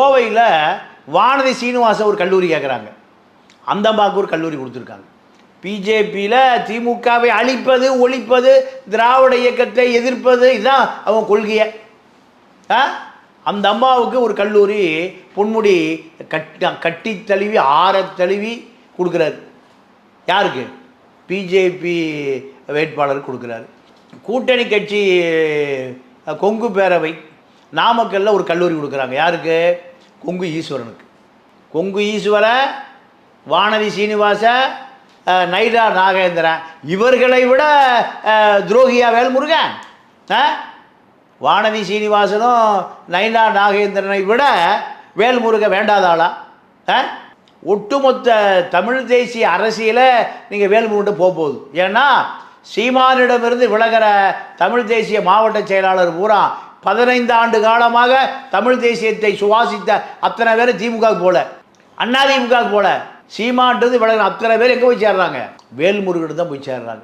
கோவையில் வானதி சீனிவாசன் ஒரு கல்லூரி கேட்குறாங்க, அந்தம்பாக்கு ஒரு கல்லூரி கொடுத்துருக்காங்க. பிஜேபியில் திமுகவை அழிப்பது, ஒழிப்பது, திராவிட இயக்கத்தை எதிர்ப்பது, இதுதான் அவங்க கொள்கையை. அந்த அம்மாவுக்கு ஒரு கல்லூரி பொன்முடி கட்டி தழுவி ஆற தழுவி கொடுக்குறாரு. யாருக்கு? பிஜேபி வேட்பாளருக்கு கொடுக்குறாரு. கூட்டணி கட்சி கொங்கு பேரவை நாமக்கல்ல ஒரு கல்லூரி கொடுக்குறாங்க. யாருக்கு? கொங்கு ஈஸ்வரனுக்கு. கொங்கு ஈஸ்வர, வானதி சீனிவாச, நைடா நாகேந்திரன், இவர்களை விட துரோகியா வேல்முருகன்? வானதி சீனிவாசனும் நைடா நாகேந்திரனை விட வேல்முருகன் வேண்டாதாளா? ஒட்டுமொத்த தமிழ் தேசிய அரசியலை நீங்கள் வேல்முருகன் போகுது. ஏன்னா சீமானிடமிருந்து விலகிற தமிழ் தேசிய மாவட்ட செயலாளர் பூரா 15 ஆண்டு காலமாக தமிழ் தேசியத்தை சுவாசித்த அத்தனை பேர் திமுகவுக்கு போல, அண்ணா திமுகவுக்கு போல. சீமான்றது விலகிற அத்தனை பேர் எங்கே போய் சேர்றாங்க? வேல்முருகன் தான் போய் சேர்றாங்க.